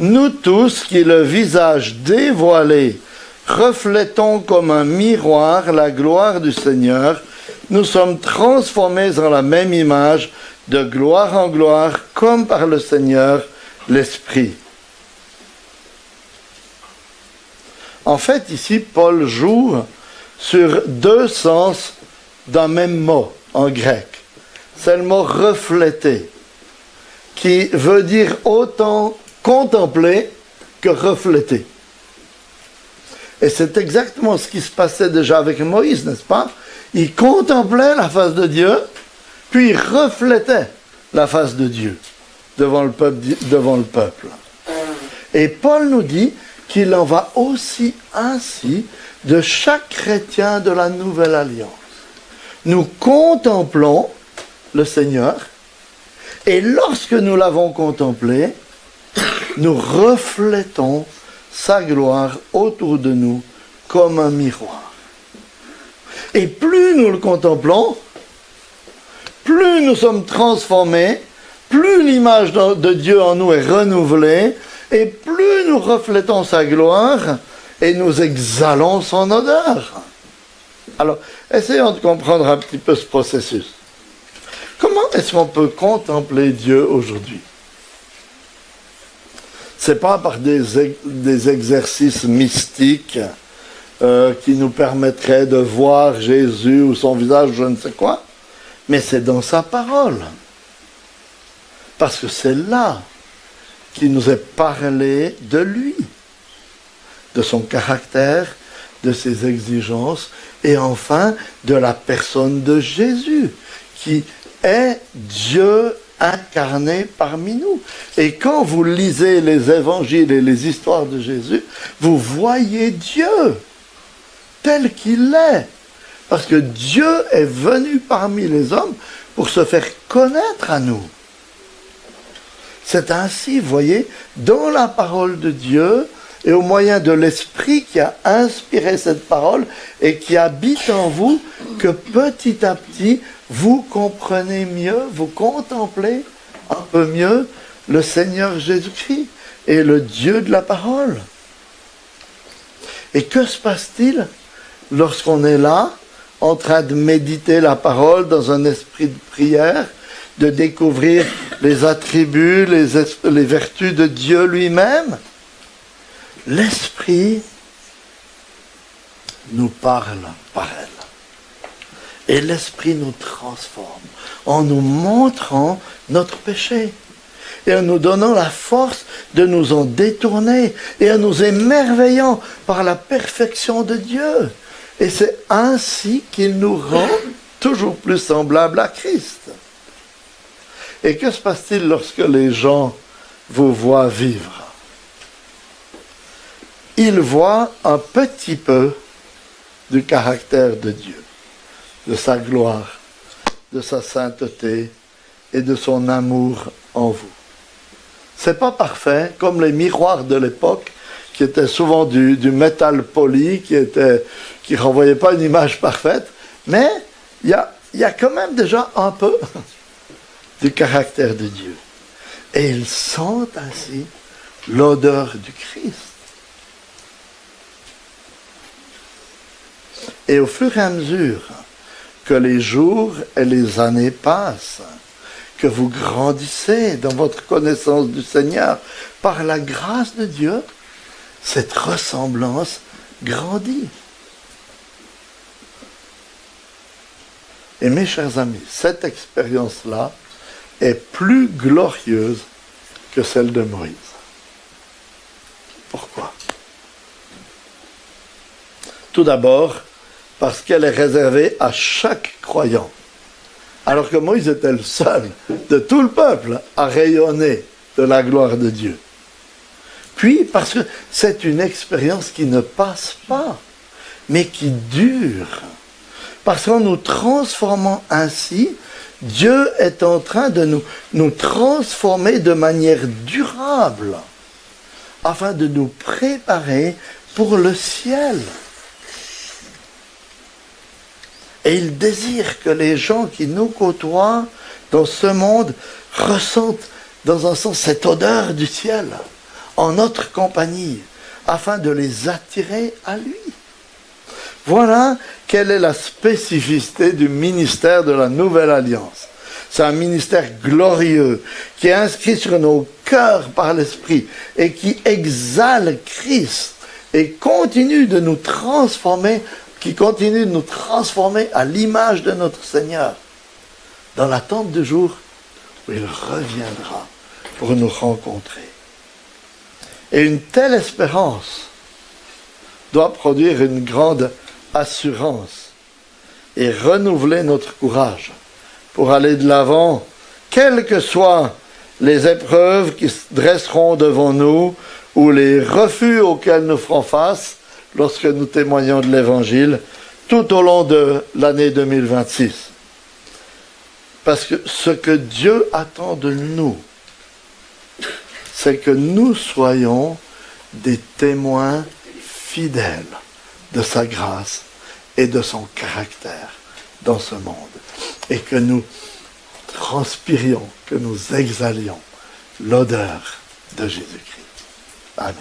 Nous tous qui le visage dévoilé reflétons comme un miroir la gloire du Seigneur, nous sommes transformés en la même image de gloire en gloire comme par le Seigneur l'Esprit. En fait, ici, Paul joue sur deux sens d'un même mot en grec. C'est le mot refléter, qui veut dire autant contempler que refléter. Et c'est exactement ce qui se passait déjà avec Moïse, n'est-ce pas? Il contemplait la face de Dieu, puis il reflétait la face de Dieu devant le peuple. Et Paul nous dit qu'il en va aussi ainsi de chaque chrétien de la Nouvelle Alliance. Nous contemplons le Seigneur Et lorsque nous l'avons contemplé, nous reflétons sa gloire autour de nous comme un miroir. Et plus nous le contemplons, plus nous sommes transformés, plus l'image de Dieu en nous est renouvelée, et plus nous reflétons sa gloire et nous exhalons son odeur. Alors, essayons de comprendre un petit peu ce processus. Comment est-ce qu'on peut contempler Dieu aujourd'hui? Ce n'est pas par des exercices mystiques qui nous permettraient de voir Jésus ou son visage, je ne sais quoi, mais c'est dans sa parole. Parce que c'est là qu'il nous est parlé de lui, de son caractère, de ses exigences, et enfin de la personne de Jésus, qui est Dieu incarné parmi nous. Et quand vous lisez les évangiles et les histoires de Jésus, vous voyez Dieu tel qu'il est. Parce que Dieu est venu parmi les hommes pour se faire connaître à nous. C'est ainsi, vous voyez, dans la parole de Dieu et au moyen de l'Esprit qui a inspiré cette parole et qui habite en vous, que petit à petit, vous comprenez mieux, vous contemplez un peu mieux le Seigneur Jésus-Christ et le Dieu de la parole. Et que se passe-t-il lorsqu'on est là, en train de méditer la parole dans un esprit de prière, de découvrir les attributs, les vertus de Dieu lui-même? L'Esprit nous parle par elle. Et l'Esprit nous transforme en nous montrant notre péché et en nous donnant la force de nous en détourner et en nous émerveillant par la perfection de Dieu. Et c'est ainsi qu'il nous rend toujours plus semblables à Christ. Et que se passe-t-il lorsque les gens vous voient vivre? Ils voient un petit peu du caractère de Dieu, de sa gloire, de sa sainteté et de son amour en vous. C'est pas parfait, comme les miroirs de l'époque, qui étaient souvent du métal poli, qui renvoyaient pas une image parfaite, mais il y a quand même déjà un peu du caractère de Dieu. Et ils sentent ainsi l'odeur du Christ. Et au fur et à mesure que les jours et les années passent, que vous grandissez dans votre connaissance du Seigneur, par la grâce de Dieu, cette ressemblance grandit. Et mes chers amis, cette expérience-là est plus glorieuse que celle de Moïse. Pourquoi? Tout d'abord, parce qu'elle est réservée à chaque croyant. Alors que Moïse était le seul de tout le peuple à rayonner de la gloire de Dieu. Puis, parce que c'est une expérience qui ne passe pas, mais qui dure. Parce qu'en nous transformant ainsi, Dieu est en train de nous transformer de manière durable, afin de nous préparer pour le ciel. Et il désire que les gens qui nous côtoient dans ce monde ressentent, dans un sens, cette odeur du ciel en notre compagnie, afin de les attirer à lui. Voilà quelle est la spécificité du ministère de la Nouvelle Alliance. C'est un ministère glorieux qui est inscrit sur nos cœurs par l'Esprit et qui exale Christ et continue de nous transformer, à l'image de notre Seigneur, dans l'attente du jour où il reviendra pour nous rencontrer. Et une telle espérance doit produire une grande assurance et renouveler notre courage pour aller de l'avant, quelles que soient les épreuves qui se dresseront devant nous ou les refus auxquels nous ferons face lorsque nous témoignons de l'Évangile tout au long de l'année 2026. Parce que ce que Dieu attend de nous, c'est que nous soyons des témoins fidèles de sa grâce et de son caractère dans ce monde. Et que nous transpirions, que nous exhalions l'odeur de Jésus-Christ. Amen.